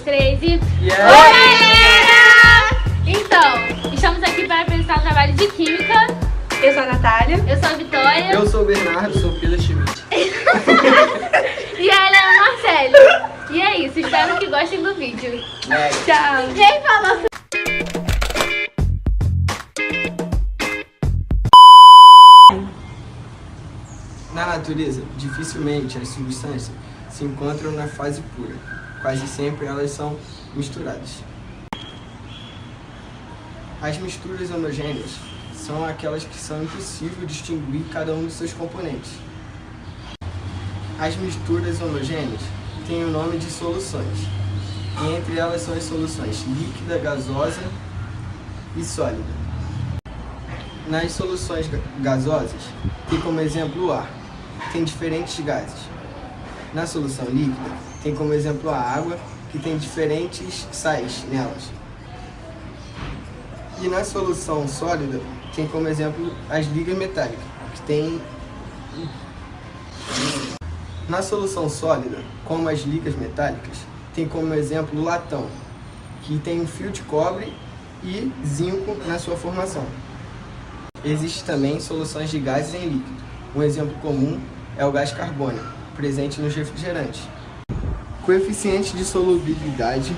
3 e... Yeah. Oi, galera! Então, estamos aqui para apresentar o trabalho de Química. Eu sou a Natália. Eu sou a Vitória. Eu sou o Bernardo, sou filho da Schmidt. E ela é a Marcele. E é isso, espero que gostem do vídeo. Tchau. Quem falou? Na natureza, dificilmente as substâncias se encontram na fase pura. Quase sempre elas são misturadas. As misturas homogêneas são aquelas que são impossível distinguir cada um dos seus componentes. As misturas homogêneas têm o nome de soluções. E entre elas são as soluções líquida, gasosa e sólida. Nas soluções gasosas, tem como exemplo o ar. Tem diferentes gases. Na solução líquida, tem como exemplo a água, que tem diferentes sais nelas. E na solução sólida, tem como exemplo as ligas metálicas, que tem... Na solução sólida, como as ligas metálicas, tem como exemplo o latão, que tem um fio de cobre e zinco na sua formação. Existem também soluções de gases em líquido. Um exemplo comum é o gás carbônico, presente nos refrigerantes. Coeficiente de solubilidade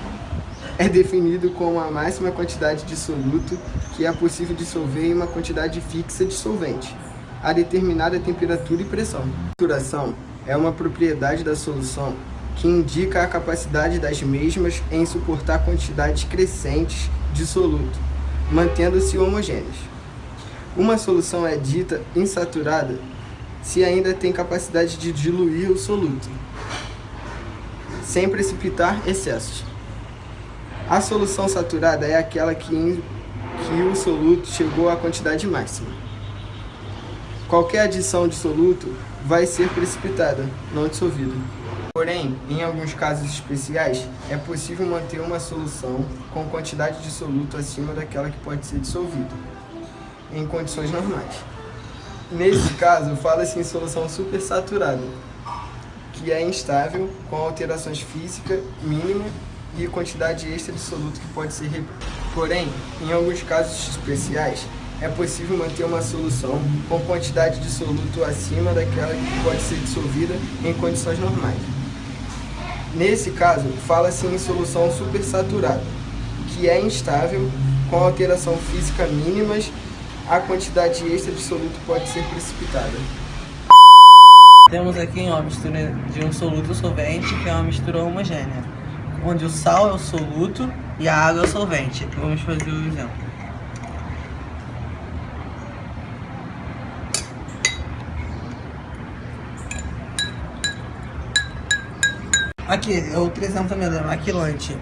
é definido como a máxima quantidade de soluto que é possível dissolver em uma quantidade fixa de solvente, a determinada temperatura e pressão. A saturação é uma propriedade da solução que indica a capacidade das mesmas em suportar quantidades crescentes de soluto, mantendo-se homogêneas. Uma solução é dita insaturada se ainda tem capacidade de diluir o soluto, sem precipitar excessos. A solução saturada é aquela que o soluto chegou à quantidade máxima. Qualquer adição de soluto vai ser precipitada, não dissolvida. Porém, em alguns casos especiais, é possível manter uma solução com quantidade de soluto acima daquela que pode ser dissolvida, em condições normais. Nesse caso, fala-se em solução supersaturada, que é instável, com alterações físicas mínimas e quantidade extra de soluto que pode ser Porém, em alguns casos especiais, é possível manter uma solução com quantidade de soluto acima daquela que pode ser dissolvida em condições normais. Nesse caso, fala-se em solução supersaturada, que é instável, com alteração física mínimas, a quantidade extra de soluto pode ser precipitada. Temos aqui uma mistura de um soluto solvente, que é uma mistura homogênea, onde o sal é o soluto e a água é o solvente. Vamos fazer o exemplo. Aqui, outro exemplo também é maquilante.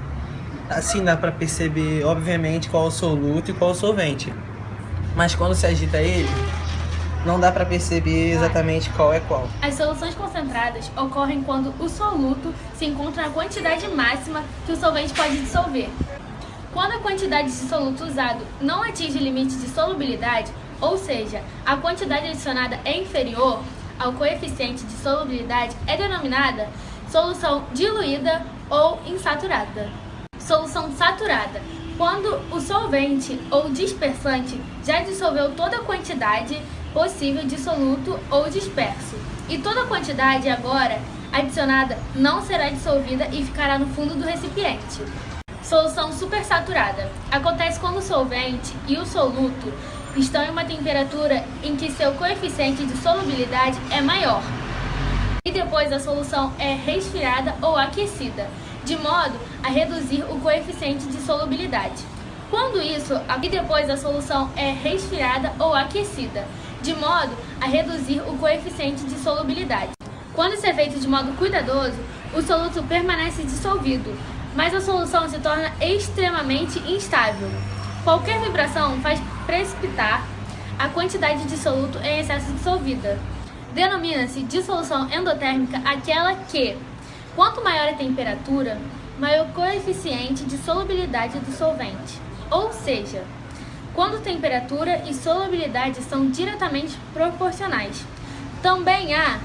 Assim dá para perceber, obviamente, qual é o soluto e qual é o solvente. Mas quando se agita ele, não dá para perceber exatamente qual é qual. As soluções concentradas ocorrem quando o soluto se encontra na quantidade máxima que o solvente pode dissolver. Quando a quantidade de soluto usado não atinge o limite de solubilidade, ou seja, a quantidade adicionada é inferior ao coeficiente de solubilidade, é denominada solução diluída ou insaturada. Solução saturada: quando o solvente ou dispersante já dissolveu toda a quantidade possível de soluto ou disperso, e toda a quantidade agora adicionada não será dissolvida e ficará no fundo do recipiente. Solução supersaturada: acontece quando o solvente e o soluto estão em uma temperatura em que seu coeficiente de solubilidade é maior, e depois a solução é resfriada ou aquecida, de modo a reduzir o coeficiente de solubilidade. Quando isso, e depois a solução é resfriada ou aquecida, de modo a reduzir o coeficiente de solubilidade. Quando isso é feito de modo cuidadoso, o soluto permanece dissolvido, mas a solução se torna extremamente instável. Qualquer vibração faz precipitar a quantidade de soluto em excesso dissolvida. Denomina-se dissolução endotérmica aquela que, quanto maior a temperatura, maior o coeficiente de solubilidade do solvente. Ou seja, quando temperatura e solubilidade são diretamente proporcionais. Também há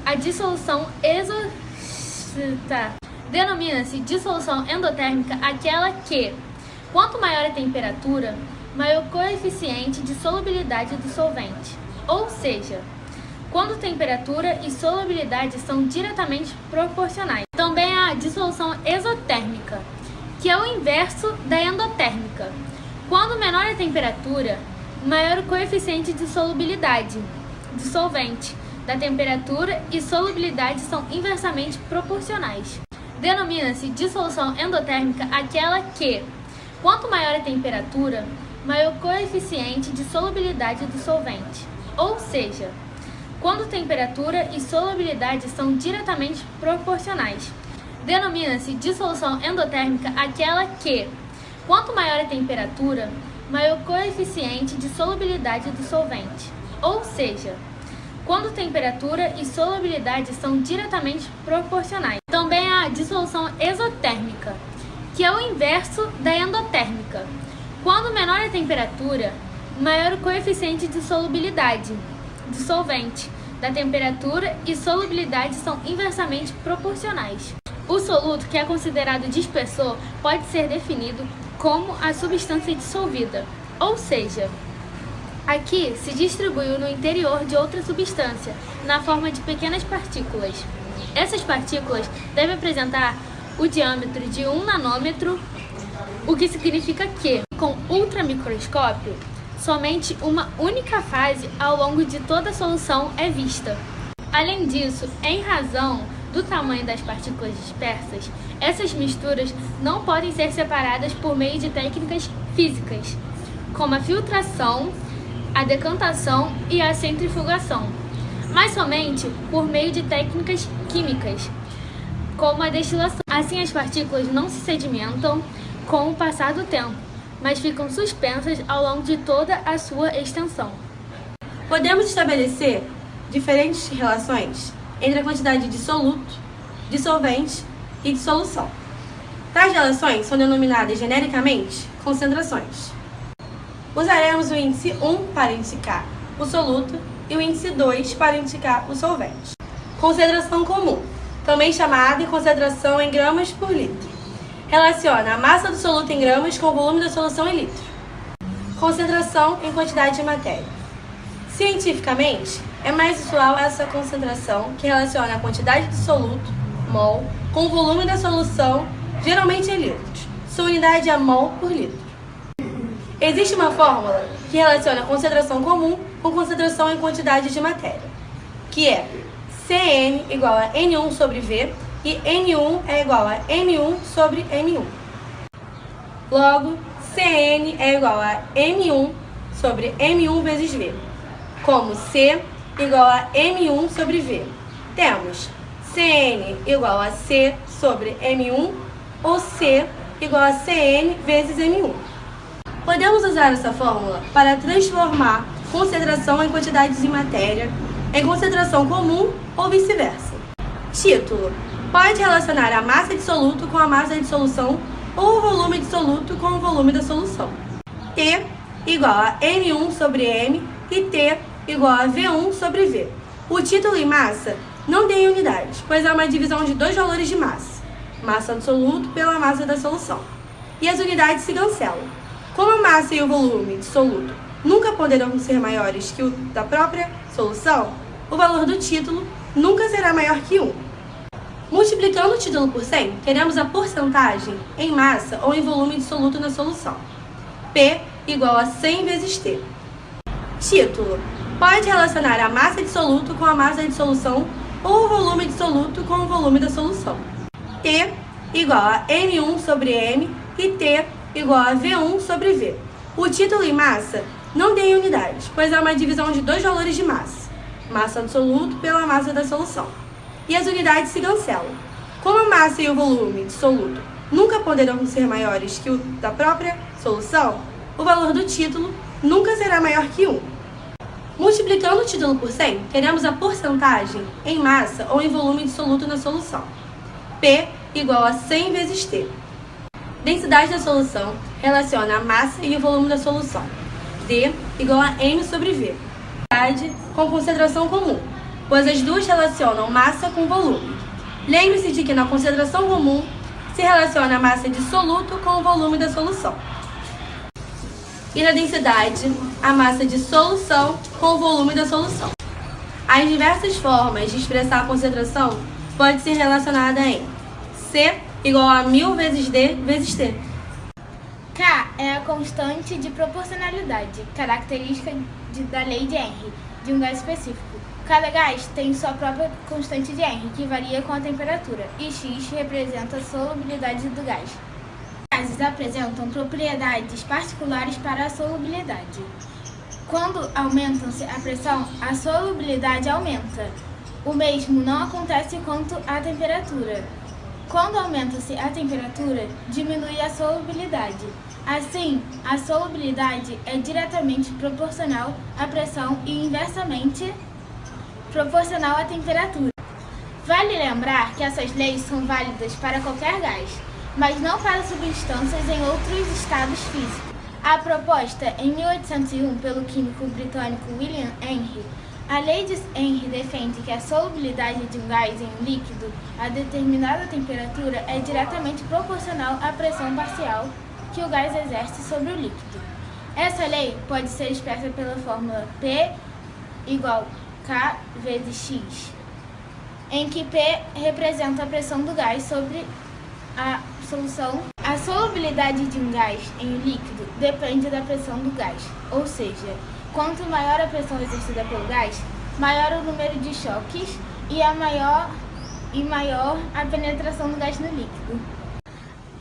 a dissolução exotérmica, Denomina-se dissolução endotérmica aquela que, quanto maior a temperatura, maior o coeficiente de solubilidade do solvente. Ou seja, quando temperatura e solubilidade são diretamente proporcionais. Também há a dissolução exotérmica, que é o inverso da endotérmica. Quando menor a temperatura, maior o coeficiente de solubilidade do solvente. Da temperatura e solubilidade são inversamente proporcionais. Denomina-se dissolução endotérmica aquela que, quanto maior a temperatura, maior o coeficiente de solubilidade do solvente. Ou seja, quando temperatura e solubilidade são diretamente proporcionais. Denomina-se dissolução endotérmica aquela que, quanto maior a temperatura, maior o coeficiente de solubilidade do solvente. Ou seja, quando temperatura e solubilidade são diretamente proporcionais. Também há a dissolução exotérmica, que é o inverso da endotérmica. Quando menor a temperatura, maior o coeficiente de solubilidade do solvente. Da temperatura e solubilidade são inversamente proporcionais. O soluto, que é considerado dispersor, pode ser definido como a substância dissolvida, ou seja, aqui se distribuiu no interior de outra substância, na forma de pequenas partículas. Essas partículas devem apresentar o diâmetro de 1 nanômetro, o que significa que, com ultramicroscópio, somente uma única fase ao longo de toda a solução é vista. Além disso, em razão do tamanho das partículas dispersas, essas misturas não podem ser separadas por meio de técnicas físicas, como a filtração, a decantação e a centrifugação, mas somente por meio de técnicas químicas, como a destilação. Assim, as partículas não se sedimentam com o passar do tempo, mas ficam suspensas ao longo de toda a sua extensão. Podemos estabelecer diferentes relações entre a quantidade de soluto, de solvente e de solução. Tais relações são denominadas genericamente concentrações. Usaremos o índice 1 para indicar o soluto e o índice 2 para indicar o solvente. Concentração comum, também chamada de concentração em gramas por litro. Relaciona a massa do soluto em gramas com o volume da solução em litro. Concentração em quantidade de matéria. Cientificamente, é mais usual essa concentração, que relaciona a quantidade de soluto, mol, com o volume da solução, geralmente em litros. Sua unidade é mol por litro. Existe uma fórmula que relaciona a concentração comum com concentração em quantidade de matéria, que é Cn igual a N1 sobre V e N1 é igual a M1 sobre M1. Logo, Cn é igual a M1 sobre M1 vezes V, como C igual a M1 sobre V. Temos Cn igual a C sobre M1 ou C igual a Cn vezes M1. Podemos usar essa fórmula para transformar concentração em quantidades de matéria em concentração comum ou vice-versa. Título: pode relacionar a massa de soluto com a massa de solução ou o volume de soluto com o volume da solução. T igual a M1 sobre M e T igual a V1 sobre V. O título e massa não têm unidade, pois é uma divisão de dois valores de massa, massa do soluto pela massa da solução, e as unidades se cancelam. Como a massa e o volume de soluto nunca poderão ser maiores que o da própria solução, o valor do título nunca será maior que 1. Multiplicando o título por 100, teremos a porcentagem em massa ou em volume de soluto na solução. P igual a 100 vezes T. Título: pode relacionar a massa de soluto com a massa de solução ou o volume de soluto com o volume da solução. T igual a M1 sobre M e T igual a V1 sobre V. O título e massa não têm unidade, pois é uma divisão de dois valores de massa, massa do soluto pela massa da solução, e as unidades se cancelam. Como a massa e o volume de soluto nunca poderão ser maiores que o da própria solução, o valor do título nunca será maior que 1. Multiplicando o título por 100, teremos a porcentagem em massa ou em volume de soluto na solução. P igual a 100 vezes T. Densidade da solução relaciona a massa e o volume da solução. D igual a M sobre V. Densidade com concentração comum, pois as duas relacionam massa com volume. Lembre-se de que na concentração comum se relaciona a massa de soluto com o volume da solução. E na densidade, a massa de solução com o volume da solução. As diversas formas de expressar a concentração podem ser relacionadas em C igual a 1000 vezes D vezes T. K é a constante de proporcionalidade, característica da lei de Henry, de um gás específico. Cada gás tem sua própria constante de Henry, que varia com a temperatura, e X representa a solubilidade do gás. Os gases apresentam propriedades particulares para a solubilidade. Quando aumenta-se a pressão, a solubilidade aumenta. O mesmo não acontece quanto à temperatura. Quando aumenta-se a temperatura, diminui a solubilidade. Assim, a solubilidade é diretamente proporcional à pressão e inversamente proporcional à temperatura. Vale lembrar que essas leis são válidas para qualquer gás, mas não para substâncias em outros estados físicos. A proposta em 1801 pelo químico britânico William Henry, a lei de Henry defende que a solubilidade de um gás em um líquido a determinada temperatura é diretamente proporcional à pressão parcial que o gás exerce sobre o líquido. Essa lei pode ser expressa pela fórmula P igual K vezes X, em que P representa a pressão do gás sobre a solução. A solubilidade de um gás em líquido depende da pressão do gás, ou seja, quanto maior a pressão exercida pelo gás, maior o número de choques e maior a penetração do gás no líquido.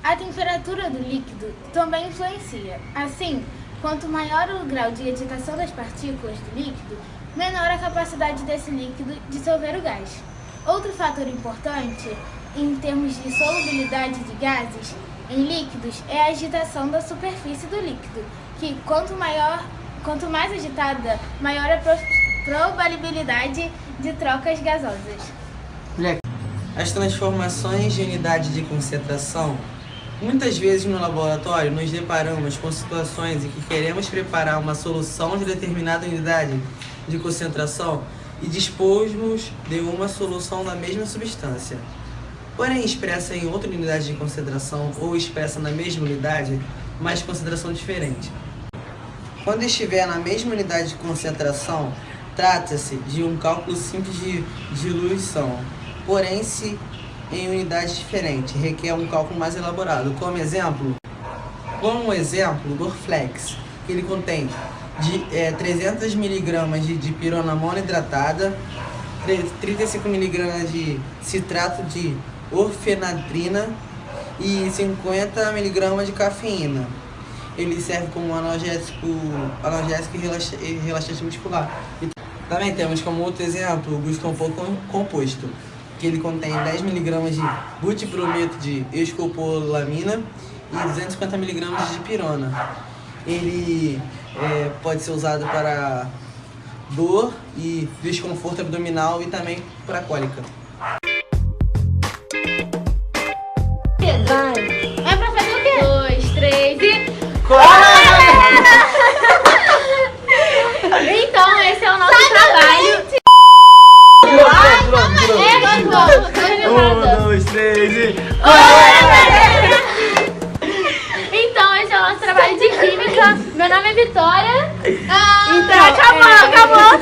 A temperatura do líquido também influencia. Assim, quanto maior o grau de agitação das partículas do líquido, menor a capacidade desse líquido de dissolver o gás. Outro fator importante em termos de solubilidade de gases em líquidos é a agitação da superfície do líquido, que quanto mais agitada, maior a probabilidade de trocas gasosas. As transformações de unidade de concentração. Muitas vezes no laboratório nos deparamos com situações em que queremos preparar uma solução de determinada unidade de concentração e dispormos de uma solução da mesma substância, porém expressa em outra unidade de concentração ou expressa na mesma unidade, mas concentração diferente. Quando estiver na mesma unidade de concentração, trata-se de um cálculo simples de diluição, porém se em unidades diferentes, requer um cálculo mais elaborado. Como exemplo, o Dorflex, que ele contém 300 mg de pirona monoidratada, 35 mg de citrato de orfenadrina e 50 mg de cafeína. Ele serve como analgésico e relaxante muscular. E também temos como outro exemplo o Buscopan composto, que ele contém 10 mg de butiprumeto de escopolamina e 250 mg de pirona. Ele pode ser usado para dor e desconforto abdominal e também para cólica. É pra fazer o quê? 2, 3 e... Então, esse é o nosso trabalho. 1, 2, 3 e... Então, esse é o nosso trabalho de química. Meu nome é Vitória. Então, acabou!